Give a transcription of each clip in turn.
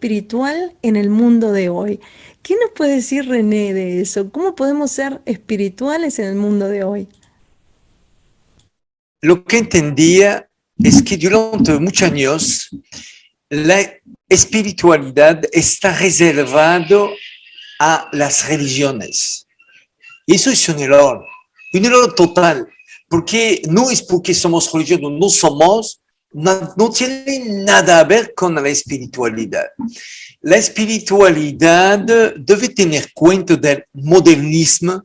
espiritual en el mundo de hoy. ¿Qué nos puede decir René de eso? ¿Cómo podemos ser espirituales en el mundo de hoy? Lo que entendía es que durante muchos años la espiritualidad está reservada a las religiones. Y eso es un error total, porque no es porque somos religiosos, no somos, no tiene nada a ver con la espiritualidad. La espiritualidad debe tener cuenta del modernismo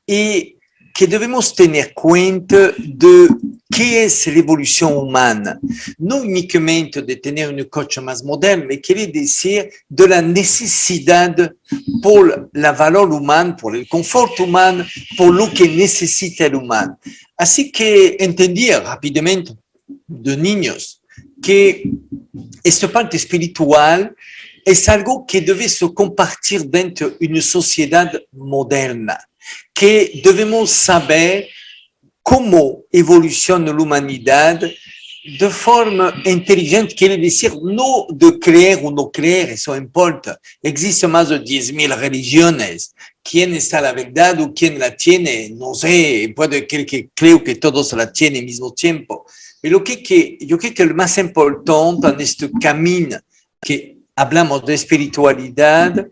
y que debemos tener cuenta de qué es la evolución humana. No únicamente de tener un coche más moderno, me quiere decir de la necesidad por el valor humano, por el confort humano, por lo que necesita el humano. Así que entendía rápidamente de niños que esta parte espiritual es algo que debe se compartir dentro de una sociedad moderna, que debemos saber cómo evoluciona la humanidad de forma inteligente, quiere decir no de creer o no creer, eso importa. Existen más de 10,000 religiones. ¿Quién está la verdad o quién la tiene? No sé, puede que creo que todos la tienen al mismo tiempo. Pero yo creo que lo más importante en este camino que hablamos de espiritualidad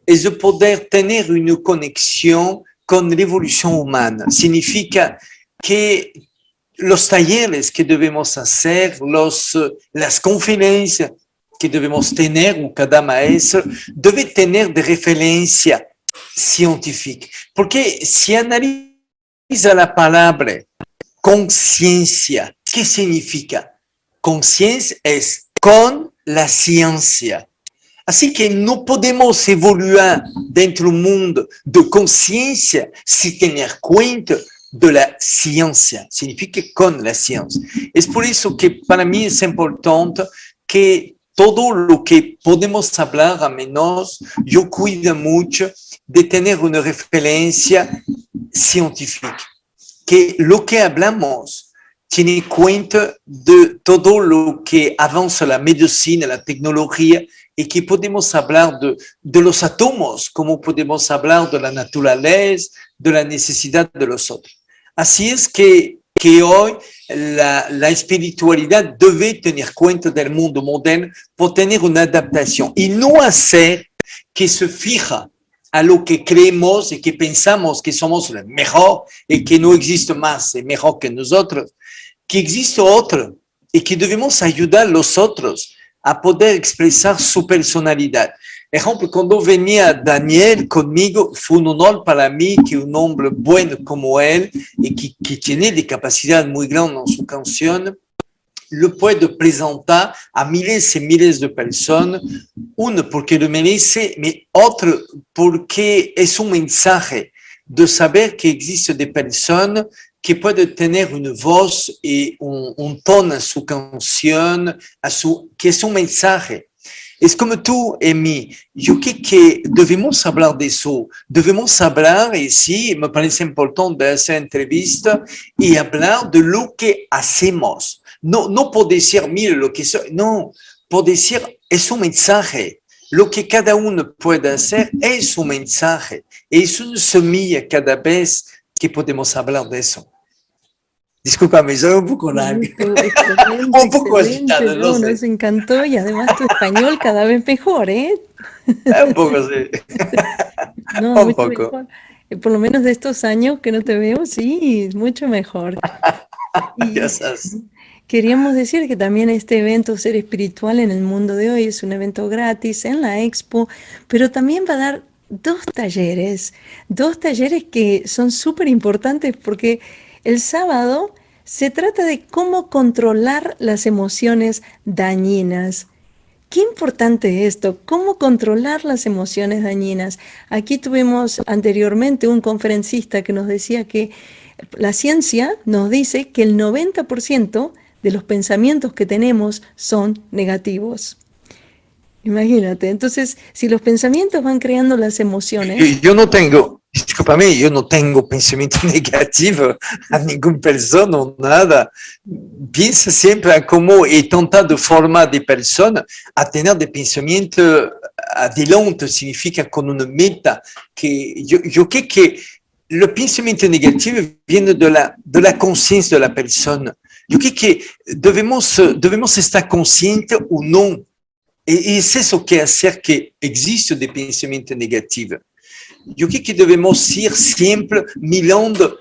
es de poder tener una conexión con la evolución humana. Significa que los talleres que debemos hacer, las conferencias que debemos tener, o cada maestro debe tener de referencia científica. Porque si analiza la palabra conciencia, ¿qué significa? Conciencia es con la ciencia. Así que no podemos evoluir dentro del mundo de conciencia sin tener cuenta de la ciencia, significa con la ciencia. Es por eso que para mí es importante que todo lo que podemos hablar, a menos yo cuido mucho de tener una referencia científica, que lo que hablamos tiene cuenta de todo lo que avanza la medicina, la tecnología, y que podemos hablar de los átomos, como podemos hablar de la naturaleza, de la necesidad de los otros. Así es que hoy la espiritualidad debe tener cuenta del mundo moderno por tener una adaptación y no hacer que se fija a lo que creemos y que pensamos que somos el mejor y que no existe más y mejor que nosotros, que existe otro y que debemos ayudar a los otros a poder expresar su personalidad. Ejemplo, cuando venía Daniel conmigo, fue un honor para mí que un hombre bueno como él y que tiene de capacidad muy grande en su canción, lo puedo presentar a miles y miles de personas, uno porque lo merece, pero otro porque es un mensaje de saber que existe de personas que pueden tener una voz y un tono en su canción, que es un mensaje. Es como tú y mí. Yo creo que debemos hablar de eso. Debemos hablar, y sí, me parece importante hacer entrevista y hablar de lo que hacemos. No por decir, mire lo que soy. No, por decir, es un mensaje. Lo que cada uno puede hacer es un mensaje. Es una semilla cada vez que podemos hablar de eso. Discúlpame, soy un poco largo. Excelente, Un poco excelente. agitado, no No, sé. nos encantó y además tu español cada vez mejor, ¿eh? Un poco, sí. No, Un mucho poco. mejor. Por lo menos de estos años que no te veo, sí, mucho mejor. Y Gracias. queríamos decir que también este evento Ser Espiritual en el Mundo de Hoy es un evento gratis en la Expo, pero también va a dar dos talleres que son súper importantes porque el sábado se trata de cómo controlar las emociones dañinas. Qué importante esto, cómo controlar las emociones dañinas. Aquí tuvimos anteriormente un conferencista que nos decía que la ciencia nos dice que el 90% de los pensamientos que tenemos son negativos. Imagínate, entonces, si los pensamientos van creando las emociones, Yo no tengo, Desculpame, yo no tengo pensamiento negativo a ninguna persona o nada. Piensa siempre a cómo he tentado de formar de personas a tener de pensamiento adelante, significa con una meta. Que yo creo que el pensamiento negativo viene de la conciencia de la persona. Yo creo que debemos estar conscientes o no. Y es eso que hace que existe de pensamiento negativo. Yo creo que debemos ir siempre mirando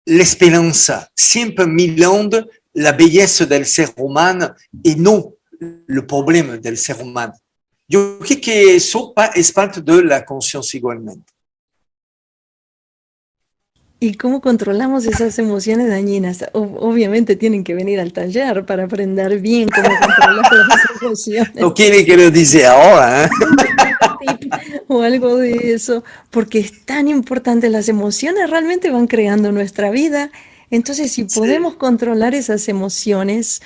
la esperanza, siempre mirando la belleza del ser humano y no el problema del ser humano. Yo creo que eso es parte de la conciencia igualmente. ¿Y cómo controlamos esas emociones dañinas? Obviamente tienen que venir al taller para aprender bien cómo controlar las emociones. No quiere que lo diga ahora, ¿eh? Tip o algo de eso, porque es tan importante. Las emociones realmente van creando nuestra vida. Entonces, si podemos controlar esas emociones,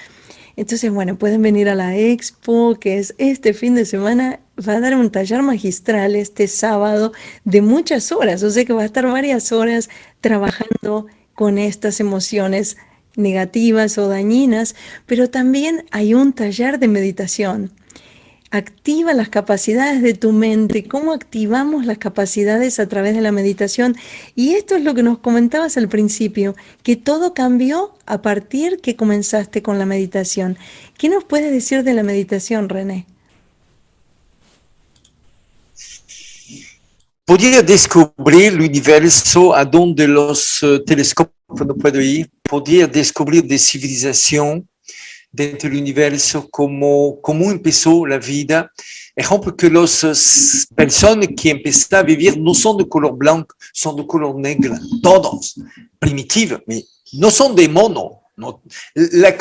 entonces, bueno, pueden venir a la expo, que es este fin de semana. Va a dar un taller magistral este sábado de muchas horas, o sea que va a estar varias horas trabajando con estas emociones negativas o dañinas, pero también hay un taller de meditación. Activa las capacidades de tu mente, cómo activamos las capacidades a través de la meditación. Y esto es lo que nos comentabas al principio, que todo cambió a partir que comenzaste con la meditación. ¿Qué nos puedes decir de la meditación, René? Podría descubrir el universo a donde los telescopios no pueden ir, podría descubrir de civilización dentro del universo, cómo empezó la vida. Ejemplo, que las personas que empezaron a vivir no son de color blanco, son de color negro, todos, primitivos, pero no son de mono. No. La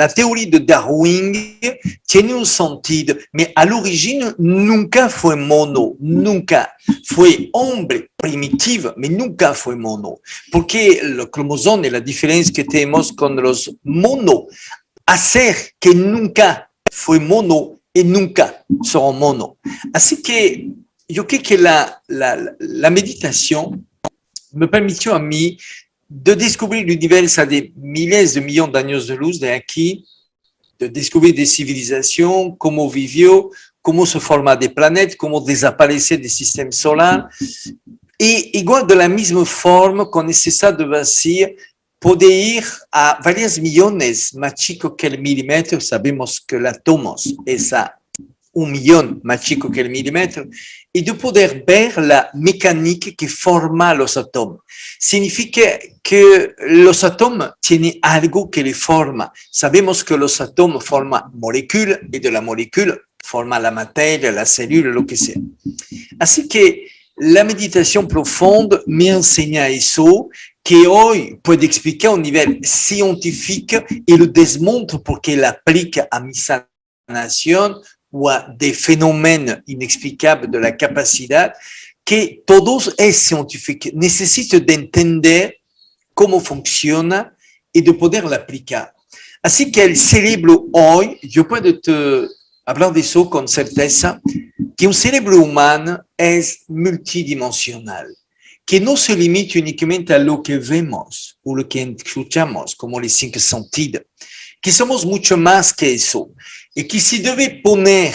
teoría de Darwin tiene un sentido, pero al origen nunca fue mono, nunca fue hombre primitivo, pero nunca fue mono, porque el cromosoma, la diferencia que tenemos con los monos, hacer que nunca fue mono y nunca será mono. Así que yo creo que la meditación me permitió a mí de descubrir el universo de miles de millones de años de luz de aquí, de descubrir de civilización, cómo vivió, cómo se forma de planetas, cómo desaparece del sistema solar. Y igual de la misma forma, con ese estado de vacío, puede ir a varios millones más chico que el milímetro. Sabemos que el átomo es a 1 millón más chico que el milímetro, y de poder ver la mecánica que forma los átomos. Significa que los átomos tienen algo que le forma. Sabemos que los átomos forman moléculas y de la molécula forma la materia, la célula, lo que sea. Así que la meditación profunda me enseña eso, que hoy puedo explicar a un nivel científico y lo desmonto porque la aplica a mi sanación o a des fenómenos inexplicables de la capacidad, que todo es científico. Necesito de entender cómo funciona y de poderla aplicar. Así que el cerebro hoy, yo puedo hablar de eso con certeza, que un cerebro humano es multidimensional, que no se limita únicamente a lo que vemos o lo que escuchamos, como los 5 sentidos, que somos mucho más que eso, y que si debe poner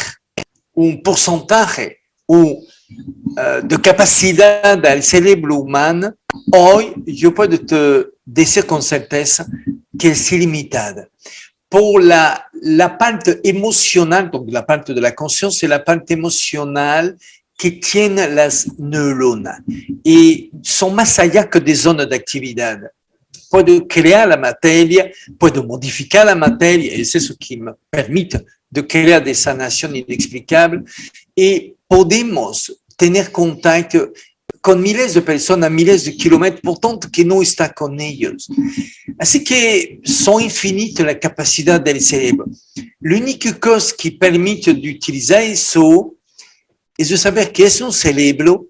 un porcentaje de capacidad al cerebro humano, hoy yo puedo te decir con certeza que es ilimitada. Por la parte emocional, donc la parte de la conciencia, la parte emocional que tienen las neuronas, y son más allá que de zonas de actividad. Puedo crear la materia, puedo modificar la materia, es eso que me permite de crear de sanación inexplicable, y podemos tener contacto con miles de personas, miles de kilómetros, por tanto que no está con ellos. Así que son infinitas las capacidades del cerebro. La única cosa que permite de utilizar eso es de saber qué es un cerebro,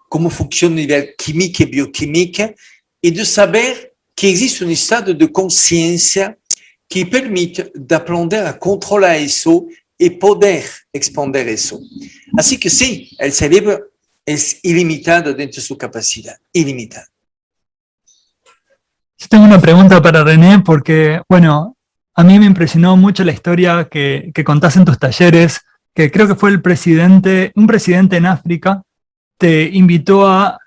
cómo funciona a nivel químico y bioquímico, y de saber que existe un estado de conciencia que permite de aprender a controlar eso y poder expandir eso. Así que sí, el cerebro es ilimitado dentro de su capacidad, ilimitada. Yo tengo una pregunta para René porque, bueno, a mí me impresionó mucho la historia que contás en tus talleres, que creo que fue un presidente en África, te invitó a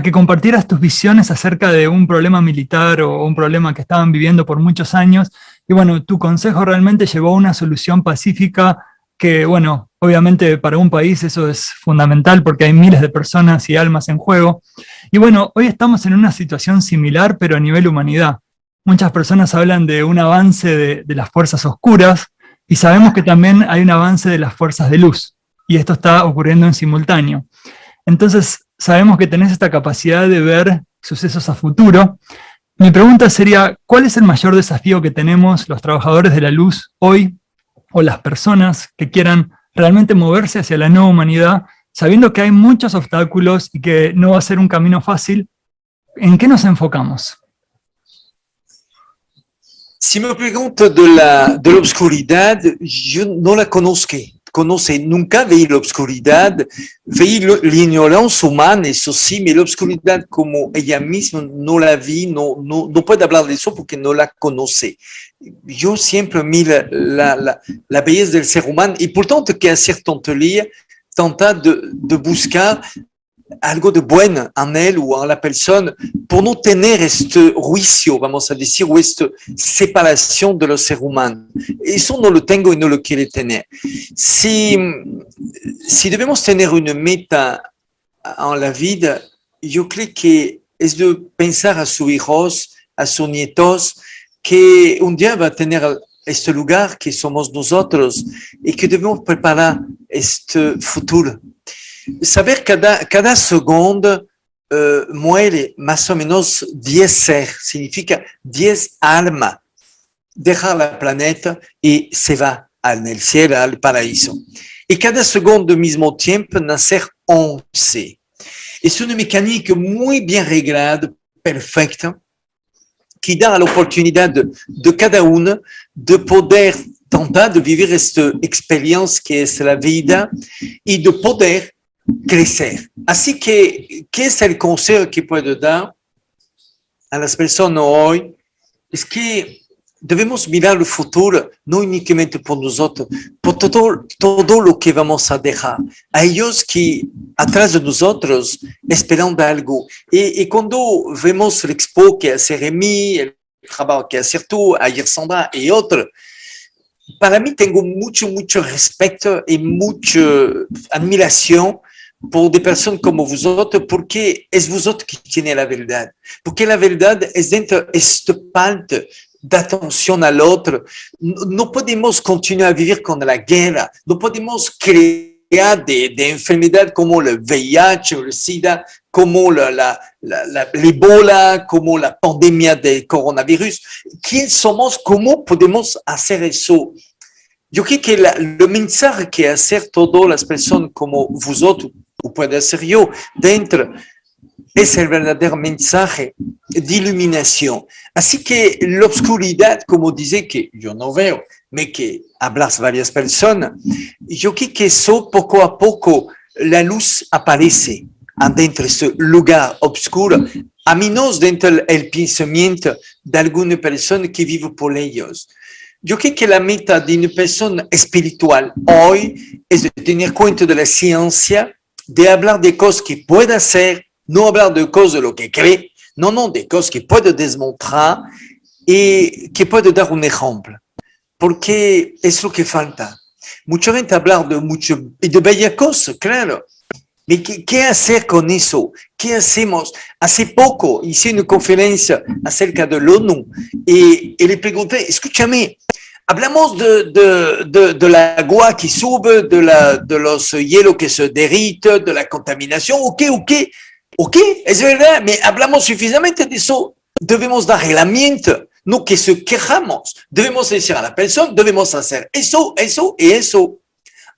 que compartieras tus visiones acerca de un problema militar o un problema que estaban viviendo por muchos años. Y bueno, tu consejo realmente llevó a una solución pacífica que, bueno, obviamente para un país eso es fundamental porque hay miles de personas y almas en juego. Y bueno, hoy estamos en una situación similar, pero a nivel humanidad. Muchas personas hablan de un avance de las fuerzas oscuras y sabemos que también hay un avance de las fuerzas de luz. Y esto está ocurriendo en simultáneo. Entonces, sabemos que tenés esta capacidad de ver sucesos a futuro. Mi pregunta sería, ¿cuál es el mayor desafío que tenemos los trabajadores de la luz hoy, o las personas que quieran realmente moverse hacia la nueva humanidad, sabiendo que hay muchos obstáculos y que no va a ser un camino fácil? ¿En qué nos enfocamos? Si me pregunto de la oscuridad, yo no la conozco. Nunca vi la oscuridad, vi la ignorancia humana, eso sí, pero la oscuridad como ella misma no la vi, no puede hablar de eso porque no la conoce. Yo siempre miro la belleza del ser humano y por tanto que hacer tontería, tratar de buscar algo de bueno en él o en la persona, por no tener este juicio, vamos a decir, o esta separación de los seres humanos. Eso no lo tengo y no lo quiero tener. Si debemos tener una meta en la vida, yo creo que es de pensar a sus hijos, a sus nietos, que un día va a tener este lugar que somos nosotros y que debemos preparar este futuro. Saber cada segundo muere más o menos 10 seres, significa 10 almas, dejar la planeta y se va al cielo, al paraíso. Y cada segundo al mismo tiempo nacer 11. Es una mecánica muy bien reglada, perfecta, que da la oportunidad de cada uno de poder tratar de vivir esta experiencia que es la vida y de poder crecer. Así que, ¿qué es el consejo que puedo dar a las personas hoy? Es que debemos mirar el futuro, no únicamente por nosotros, por todo lo que vamos a dejar. A ellos que atrás de nosotros esperando algo. Y cuando vemos el expo que hace Remy, el trabajo que hace tú, ayer Sandra y otros, para mí tengo mucho respeto y mucha admiración por de personas como vosotros, porque es vosotros que tiene la verdad. Porque la verdad es dentro de esta parte de atención al otro. No podemos continuar a vivir con la guerra, no podemos crear de enfermedades como el VIH, el SIDA, como la Ebola, como la pandemia del coronavirus. ¿Quién somos? ¿Cómo podemos hacer eso? Yo creo que el mensaje que hacer todas las personas como vosotros, o puede ser yo, dentro, es el verdadero mensaje de iluminación. Así que la oscuridad, como dice que yo no veo, pero que hablas varias personas, yo creo que eso poco a poco la luz aparece dentro de ese lugar oscuro, a menos dentro del pensamiento de alguna persona que vive por ellos. Yo creo que la meta de una persona espiritual hoy es de tener cuenta de la ciencia, de hablar de cosas que puede hacer, no hablar de cosas de lo que cree, no, de cosas que puede demostrar y que puede dar un ejemplo. Porque es lo que falta. Mucha gente habla de bellas cosas, claro. ¿Y qué hacer con eso? ¿Qué hacemos? Hace poco hice una conferencia acerca de la ONU y le pregunté, escúchame, hablamos de la agua que sube, de los hielos que se derriten, de la contaminación, ok, es verdad, pero hablamos suficientemente de eso. Debemos dar herramientas, no que se quejamos. Debemos decir a la persona, debemos hacer eso y eso.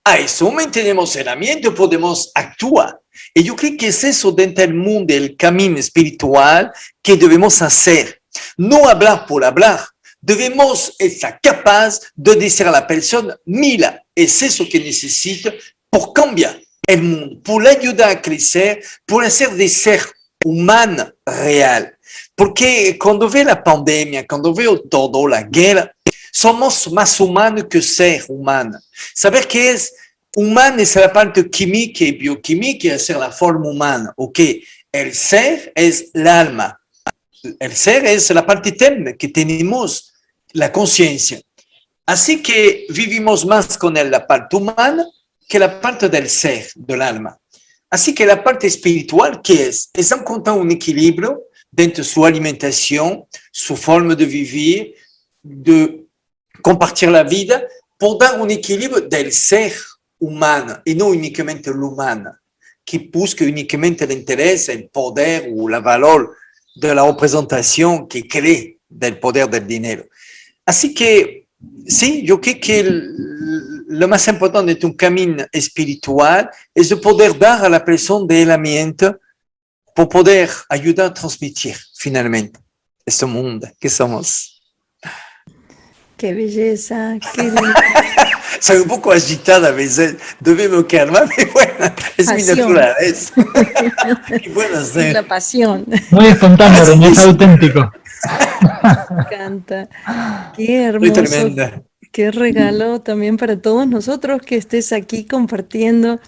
A eso tenemos herramientas, podemos actuar. Y yo creo que es eso dentro del mundo, del camino espiritual que debemos hacer. No hablar por hablar. Debemos estar capaces de decir a la persona, mira, es eso que necesita por cambiar. el mundo, por ayudar a crecer, por hacer de ser humano real. Porque cuando veo la pandemia, cuando veo todo, la guerra, somos más humanos que ser humano. Saber que es humano es la parte química y bioquímica, es la forma humana. Ok, el ser es el alma. El ser es la parte eterna que tenemos, la conciencia. Así que vivimos más con la parte humana que la parte del ser, del alma. Así que la parte espiritual, ¿qué es? Es encontrar un equilibrio dentro de su alimentación, su forma de vivir, de compartir la vida, por dar un equilibrio del ser humano y no únicamente el humano, que busca únicamente el interés, el poder o el valor de la representación que cree del poder del dinero. Así que, sí, yo creo que lo más importante de un camino espiritual es de poder dar a la persona de herramientas por poder ayudar a transmitir finalmente este mundo que somos. Qué belleza, qué lindo. Soy un poco agitada a veces, debemos calmar, pero bueno, es mi Pasión. naturaleza. Qué bueno Es ser. la pasión. Muy espontáneo, René, es auténtico. Me encanta. Qué Muy hermoso. tremenda. Qué regalo también para todos nosotros que estés aquí compartiendo.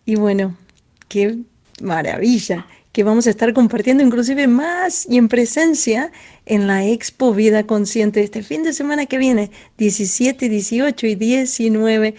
Y bueno, qué maravilla que vamos a estar compartiendo inclusive más y en presencia en la Expo Vida Consciente este fin de semana que viene, 17, 18 y 19